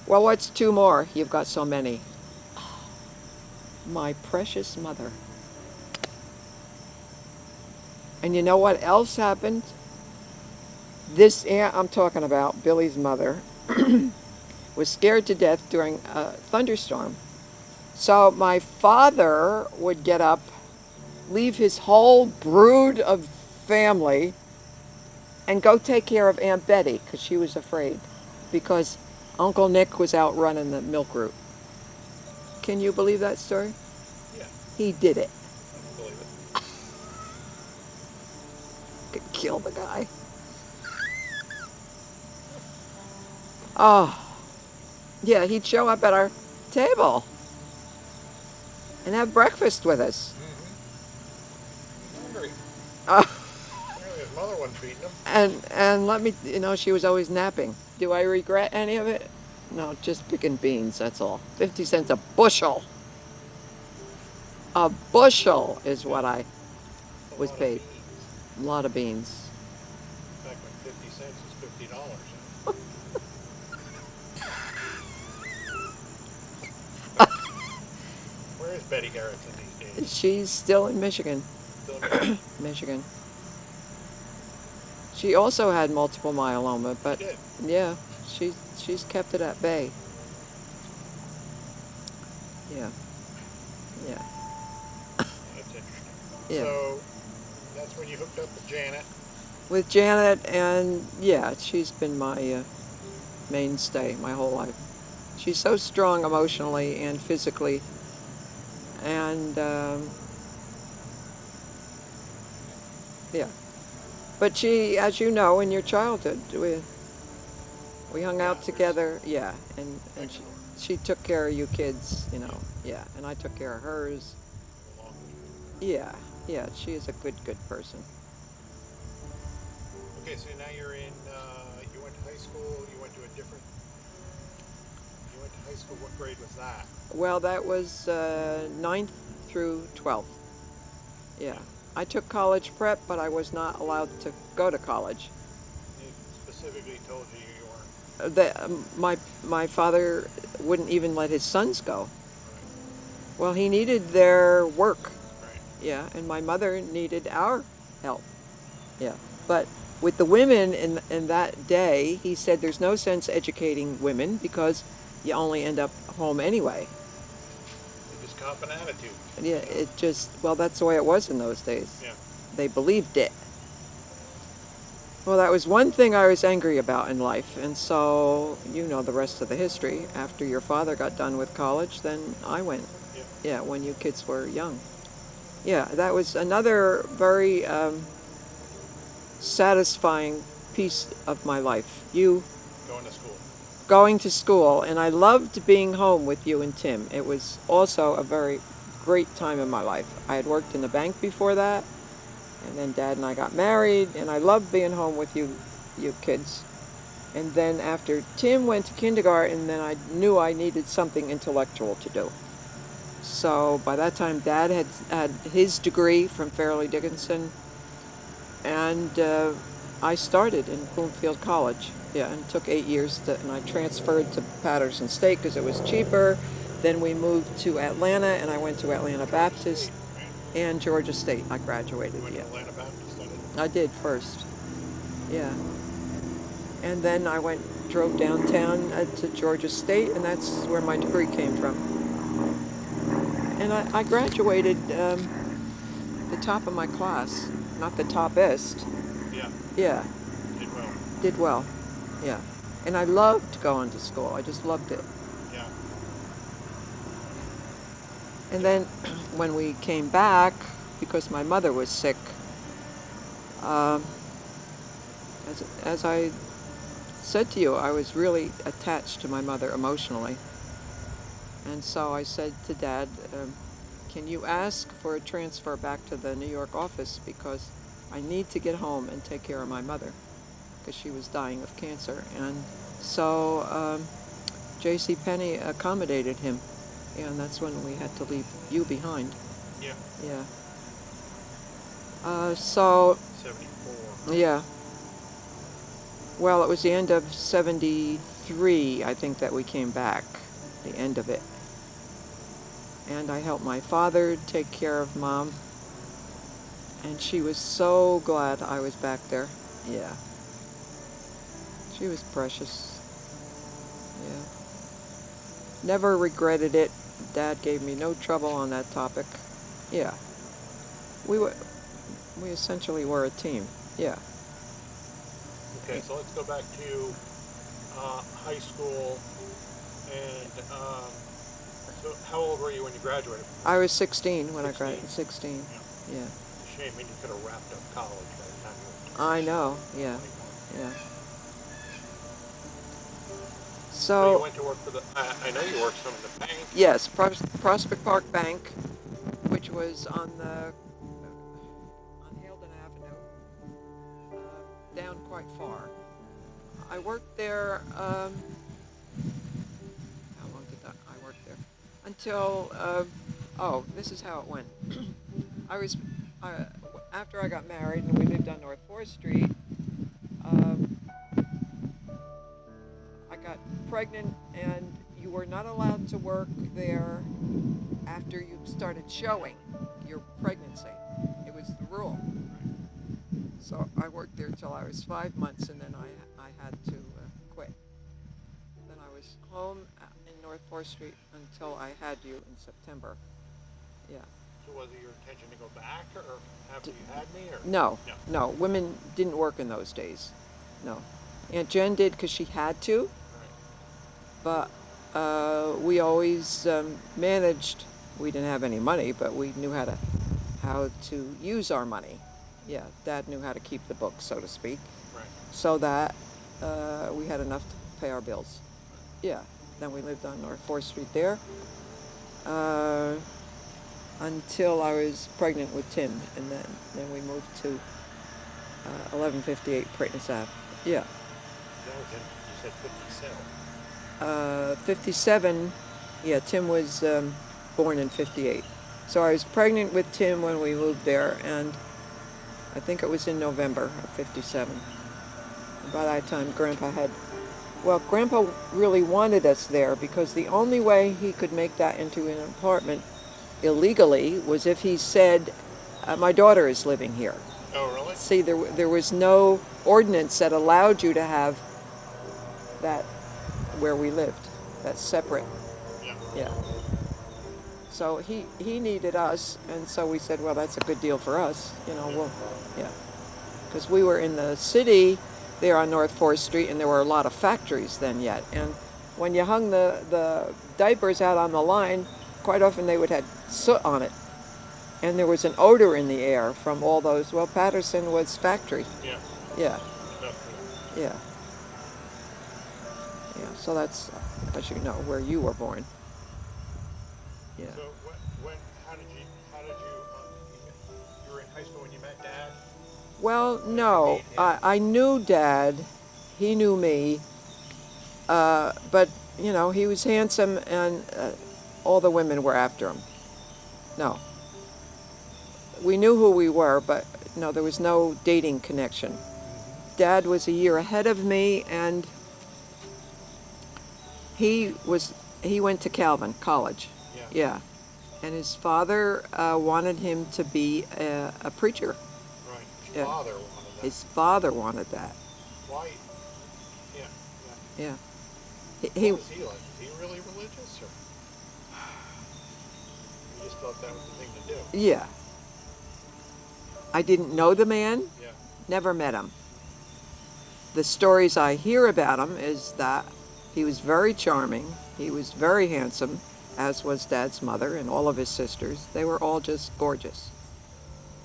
S1: "Well, what's two more? You've got so many." My precious mother. And you know what else happened? This aunt I'm talking about, Billy's mother, was scared to death during a thunderstorm. So my father would get up, leave his whole brood of family, and go take care of Aunt Betty because she was afraid because Uncle Nick was out running the milk route. Can you believe that story?
S2: Yeah,
S1: He did it.
S2: I can believe it.
S1: Could kill the guy. Oh, yeah, he'd show up at our table and have breakfast with us.
S2: Mm-hmm. Hungry.
S1: Uh,
S2: Apparently his mother wasn't feeding him.
S1: and let me, she was always napping. Do I regret any of it? No, just picking beans, that's all. 50 cents a bushel. A bushel is what I
S2: A
S1: was
S2: lot of
S1: paid.
S2: beans.
S1: A lot of beans.
S2: Back when 50 cents was $50. Where is Betty Garrison these days?
S1: She's still in Michigan.
S2: Still in Michigan?
S1: Michigan. She also had multiple myeloma, but
S2: She did.
S1: yeah, she's kept it at bay. Yeah. Yeah.
S2: That's interesting.
S1: Yeah.
S2: So that's when you hooked up with Janet.
S1: With Janet, and yeah, she's been my mainstay my whole life. She's so strong emotionally and physically, and yeah. But she, as you know, in your childhood, we hung out together, yeah, and she took care of you kids, yeah, and I took care of hers. Yeah, yeah, she is a good person.
S2: Okay, so now you're in, you went to high school, you went to high school, what grade was that?
S1: Well, that was 9th through 12th. Yeah. I took college prep, but I was not allowed to go to college.
S2: They specifically told you weren't.
S1: My father wouldn't even let his sons go.
S2: Right.
S1: Well, he needed their work.
S2: Right.
S1: Yeah, and my mother needed our help. Yeah. But with the women in that day, he said there's no sense educating women because you only end up home anyway.
S2: They just cop an attitude.
S1: Yeah, well, that's the way it was in those days.
S2: Yeah.
S1: They believed it. Well, that was one thing I was angry about in life, and so you know the rest of the history. After your father got done with college, then I went.
S2: Yeah.
S1: Yeah, when you kids were young. Yeah, that was another very satisfying piece of my life. You going to school, and I loved being home with you and Tim. It was also a very great time in my life. I had worked in the bank before that, and then Dad and I got married, and I loved being home with you kids. And then after Tim went to kindergarten, then I knew I needed something intellectual to do. So by that time, Dad had his degree from Fairleigh Dickinson, and I started in Bloomfield College. Yeah, and it took 8 years, and I transferred to Patterson State because it was cheaper. Then we moved to Atlanta, and I went to Atlanta Baptist and Georgia State. I graduated.
S2: You went
S1: Yeah,
S2: to Atlanta Baptist?
S1: I did first. Yeah, and then I drove downtown to Georgia State, and that's where my degree came from. And I graduated the top of my class, not the toppest.
S2: Yeah.
S1: Yeah.
S2: Did well.
S1: Did well. Yeah. And I loved going to school. I just loved it.
S2: Yeah.
S1: And then when we came back, because my mother was sick, as I said to you, I was really attached to my mother emotionally. And so I said to Dad, can you ask for a transfer back to the New York office because I need to get home and take care of my mother because she was dying of cancer. And so J.C. Penney accommodated him. and that's when we had to leave you behind.
S2: Yeah.
S1: Yeah. So,
S2: 74.
S1: yeah. Well, it was the end of 73, I think, that we came back, the end of it. And I helped my father take care of Mom, and she was so glad I was back there. Yeah. She was precious. Yeah. Never regretted it. Dad gave me no trouble on that topic. Yeah. We essentially were a team. Yeah.
S2: Okay, so let's go back to high school. And so how old were you when you graduated?
S1: I was 16 when
S2: 16.
S1: I graduated. 16.
S2: Yeah.
S1: Yeah.
S2: Shame, you could have wrapped up college by the time you were
S1: I know. Yeah.
S2: 21.
S1: Yeah.
S2: So you
S1: So,
S2: went to work for the, I know you worked some in the bank.
S1: yes, Prospect Park Bank, which was on Haledon Avenue, down quite far. I worked there. How long did I work there? Until oh, this is how it went. I was after I got married and we lived on North 4th Street. Um, I got pregnant, and you were not allowed to work there after you started showing your pregnancy. It was the rule. So I worked there till I was 5 months, and then I had to quit. Then I was home in North 4th Street until I had you in September. Yeah.
S2: So was it your intention to go back or after you had me? Or?
S1: No. Women didn't work in those days. No. Aunt Jen did because she had to.
S2: Right.
S1: But we always managed. We didn't have any money, but we knew how to use our money. Yeah, Dad knew how to keep the books, so to speak,
S2: Right.
S1: so that we had enough to pay our bills. Yeah. Then we lived on North 4th Street there until I was pregnant with Tim, and then we moved to 1158 Preakness Ave. Yeah.
S2: That was in, you said 57.
S1: 57, yeah, Tim was born in 58. So I was pregnant with Tim when we moved there, and I think it was in November of 57. And by that time, Grandpa really wanted us there because the only way he could make that into an apartment illegally was if he said, my daughter is living here.
S2: Oh, really?
S1: See, there was no ordinance that allowed you to have that where we lived. That's separate.
S2: Yeah.
S1: Yeah. So he needed us, and so we said, well, that's a good deal for us. Because we were in the city there on North 4th Street, and there were a lot of factories then yet. And when you hung the diapers out on the line, quite often they would have soot on it. And there was an odor in the air from all those. Well, Patterson was factory.
S2: Yeah.
S1: Yeah.
S2: Definitely.
S1: Yeah. Yeah. So that's, as you know, where you were born. Yeah.
S2: So how did you, you were in high school when you met Dad?
S1: Well, no. I knew Dad. He knew me. But, he was handsome, and all the women were after him. No. We knew who we were, but no, there was no dating connection. Dad was a year ahead of me, and he went to Calvin College. Yeah. And his father wanted him to be a preacher.
S2: Right. His father wanted that.
S1: His father wanted that.
S2: Why? Yeah.
S1: Yeah.
S2: What was he like? Was he really religious, or you just thought that was the thing to do?
S1: Yeah. I didn't know the man.
S2: Yeah.
S1: Never met him. The stories I hear about him is that he was very charming. He was very handsome, as was Dad's mother and all of his sisters. They were all just gorgeous.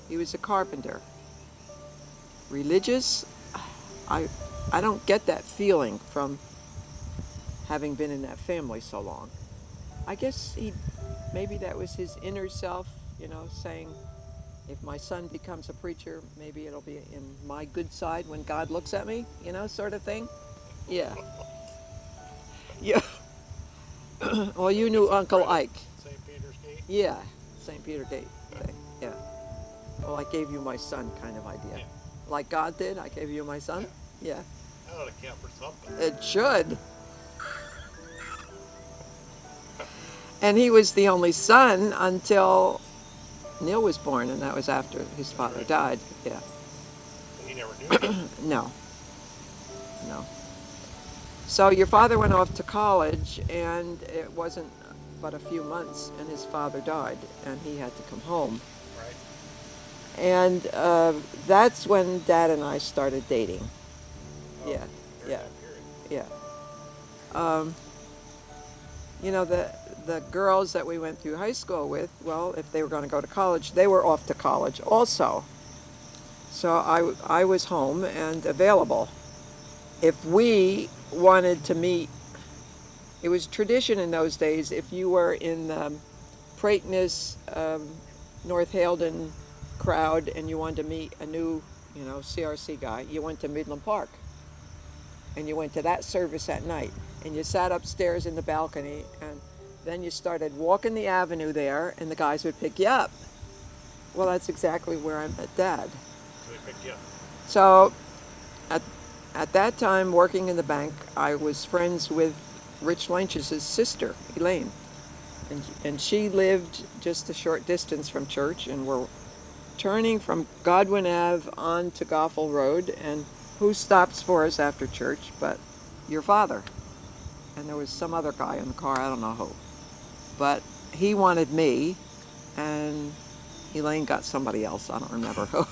S1: He was a carpenter. Religious? I don't get that feeling from having been in that family so long. I guess maybe that was his inner self, saying, if my son becomes a preacher, maybe it'll be in my good side when God looks at me, sort of thing. Yeah. Yeah. Well, you knew Uncle Ike.
S2: St. Peter's Gate?
S1: Yeah, St. Peter Gate thing. Yeah. Well, I gave you my son kind of idea.
S2: Yeah.
S1: Like God did, I gave you my son? Yeah.
S2: That ought to count for something.
S1: It should. And he was the only son until Neil was born, and that was after his father died. Yeah.
S2: He never knew that.
S1: No. No. So your father went off to college, and it wasn't but a few months, and his father died, and he had to come home.
S2: Right.
S1: And that's when Dad and I started dating.
S2: Oh,
S1: Yeah,
S2: during
S1: yeah,
S2: that period.
S1: yeah. You know, the girls that we went through high school with, well, if they were going to go to college, they were off to college also. So I was home and available. If we wanted to meet, it was tradition in those days, if you were in the Preakness, North Halden crowd and you wanted to meet a new, CRC guy, you went to Midland Park. And you went to that service at night. And you sat upstairs in the balcony, and then you started walking the avenue there, and the guys would pick you up. Well, that's exactly where I met Dad.
S2: So they picked you up.
S1: So at that time, working in the bank, I was friends with Rich Lynch's sister, Elaine. And she lived just a short distance from church, and we're turning from Godwin Ave on to Goffle Road, and who stops for us after church but your father? And there was some other guy in the car, I don't know who. But he wanted me, and Elaine got somebody else, I don't remember who.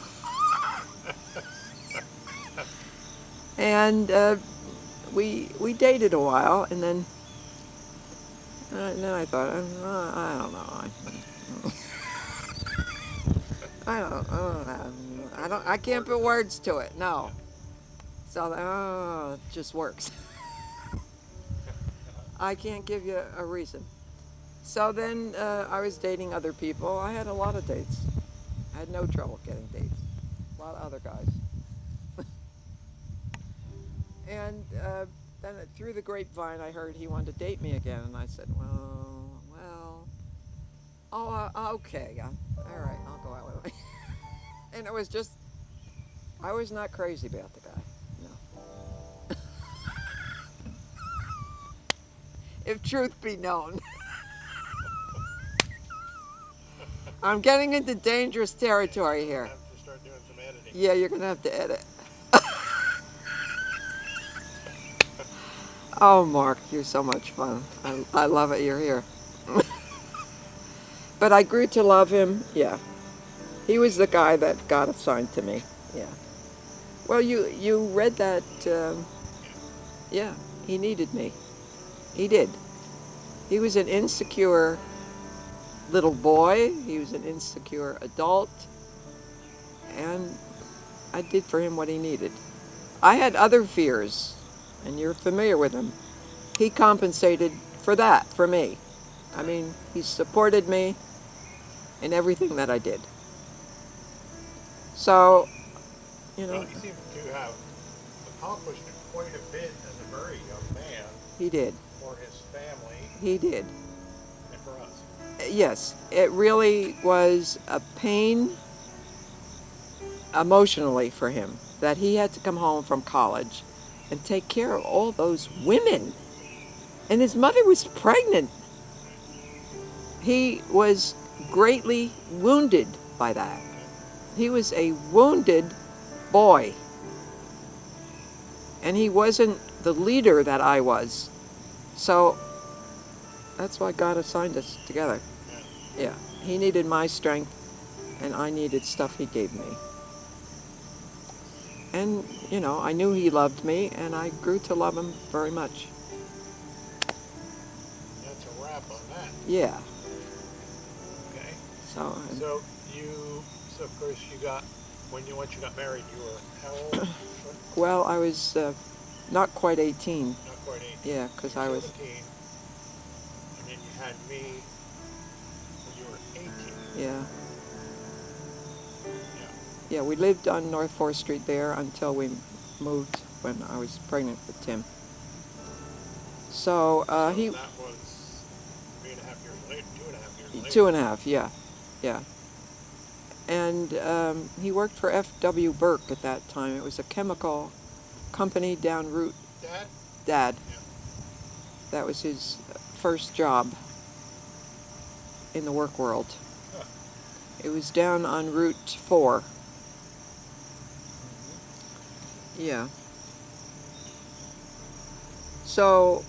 S1: And we dated a while, and then I thought, I don't know. I can't put words to it, no. So, it just works. I can't give you a reason. So then I was dating other people. I had a lot of dates. I had no trouble getting dates. A lot of other guys. And then through the grapevine, I heard he wanted to date me again. And I said, okay. All right, I'll go out with him. And it was just, I was not crazy about the guy. No. If truth be known. I'm getting into dangerous territory here.
S2: You have to start doing some editing.
S1: Yeah, you're going to have to edit. Oh, Mark, you're so much fun. I love it you're here. But I grew to love him, yeah. He was the guy that God assigned to me, yeah. Well, you read that, yeah, he needed me. He did. He was an insecure little boy. He was an insecure adult. And I did for him what he needed. I had other fears, and you're familiar with him. He compensated for that, for me. I mean, he supported me in everything that I did. So,
S2: Well, you seem to have accomplished quite a bit as a very young man.
S1: He did.
S2: For his family.
S1: He did.
S2: And for us.
S1: Yes, it really was a pain emotionally for him that he had to come home from college and take care of all those women. And his mother was pregnant. He was greatly wounded by that. He was a wounded boy. And he wasn't the leader that I was. So that's why God assigned us together. Yeah. He needed my strength, and I needed stuff he gave me. And, I knew he loved me, and I grew to love him very much.
S2: That's a wrap on that.
S1: Yeah.
S2: Okay.
S1: So
S2: of course once you got married, you were how old?
S1: Well, I was not quite 18.
S2: Not quite 18.
S1: Yeah, because I was...
S2: 17, and then you had me when you were 18.
S1: Yeah.
S2: Yeah.
S1: Yeah, we lived on North 4th Street there until we moved when I was pregnant with Tim. So
S2: That
S1: he...
S2: was 2.5 years later. 2.5 years later.
S1: 2.5, yeah, yeah. And he worked for F.W. Burke at that time. It was a chemical company down Route.
S2: Dad?
S1: Dad.
S2: Yeah.
S1: That was his first job in the work world.
S2: Huh.
S1: It was down on Route 4. Yeah. So,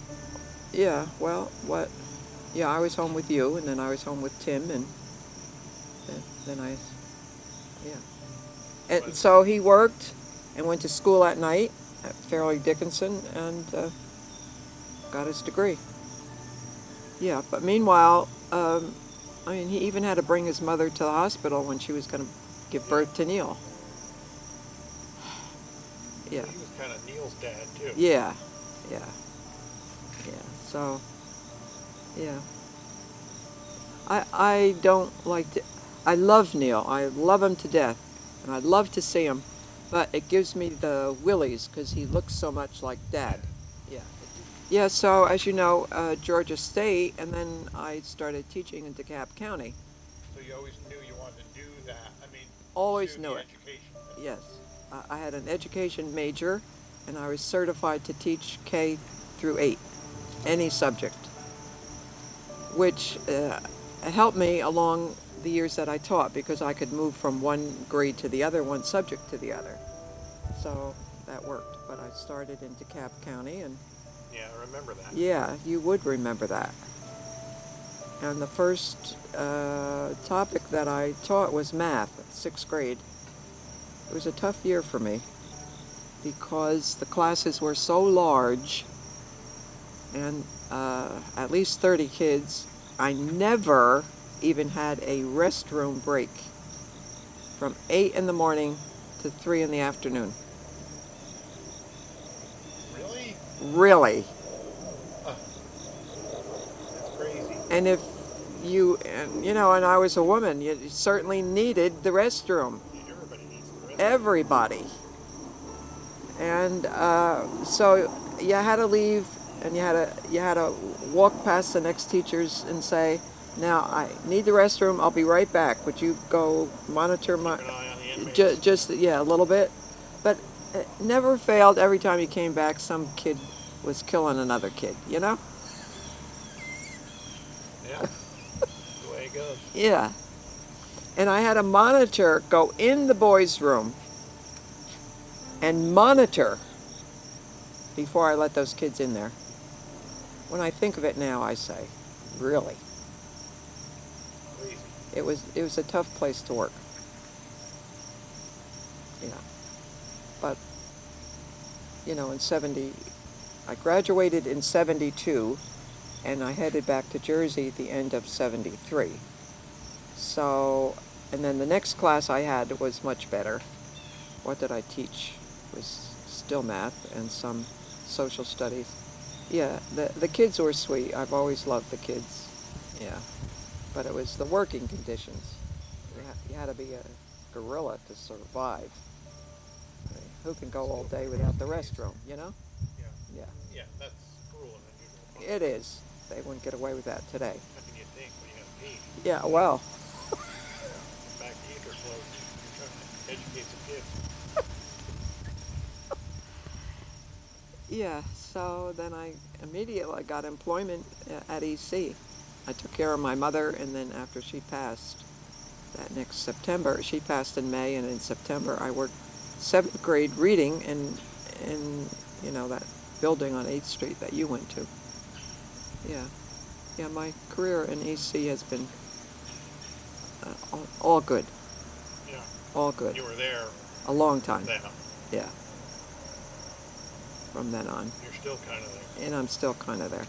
S1: yeah, well, what? Yeah, I was home with you, and then I was home with Tim, and then yeah. And so he worked and went to school at night at Fairleigh Dickinson and got his degree. Yeah, but meanwhile, I mean, he even had to bring his mother to the hospital when she was going to give birth to Neil. Yeah.
S2: He was kind of Neil's dad, too.
S1: Yeah, yeah, yeah. So, yeah. I don't like to. I love Neil. I love him to death, and I'd love to see him, but it gives me the willies because he looks so much like Dad. Yeah. Yeah. So as you know, Georgia State, and then I started teaching in DeKalb County.
S2: So you always knew you wanted to do that. I mean,
S1: Always
S2: pursue
S1: knew
S2: the
S1: it.
S2: education.
S1: Yes. I had an education major, and I was certified to teach K through 8, any subject, which helped me along the years that I taught because I could move from one grade to the other, one subject to the other. So that worked. But I started in DeKalb County, and
S2: Yeah, I remember that.
S1: yeah, you would remember that. And the first topic that I taught was math, 6th grade. It was a tough year for me because the classes were so large and at least 30 kids. I never even had a restroom break from 8 in the morning to 3 in the afternoon.
S2: Really?
S1: Really.
S2: That's crazy.
S1: And if you, and, you know, and I was a woman, you certainly needed the restroom.
S2: Everybody needs the rest.
S1: Everybody. And so you had to leave, and you had to walk past the next teachers and say, "Now I need the restroom. I'll be right back. Would you go monitor my?"
S2: Keep an eye on the inmates.
S1: Just yeah, a little bit, but it never failed. Every time you came back, some kid was killing another kid. You know?
S2: Yeah. That's the way it goes.
S1: Yeah. And I had a monitor go in the boys' room and monitor before I let those kids in there. When I think of it now, I say, really?
S2: Crazy.
S1: It was a tough place to work. Yeah. But, you know, I graduated in 72, and I headed back to Jersey at the end of 73. So, and then the next class I had was much better. What did I teach? It was still math and some social studies. Yeah, the kids were sweet. I've always loved the kids. Yeah. But it was the working conditions. You had to be a gorilla to survive. I mean, who can go all day without the restroom, you know?
S2: Yeah.
S1: Yeah.
S2: Yeah, that's cruel and unusual.
S1: It is. They wouldn't get away with that today.
S2: How can you think when you have pee?
S1: Yeah, well,
S2: Back to ether flow. You're trying to educate the kids.
S1: yeah. So then I immediately got employment at EC. I took care of my mother, and then after she passed, that next September, she passed in May, and in September I worked 7th grade reading in you know, that building on 8th Street that you went to. Yeah. Yeah, my career in EC has been all good.
S2: Yeah.
S1: All good.
S2: You were there
S1: A long time.
S2: then.
S1: Yeah. From then on.
S2: You're still kind of there.
S1: And I'm still kind of there.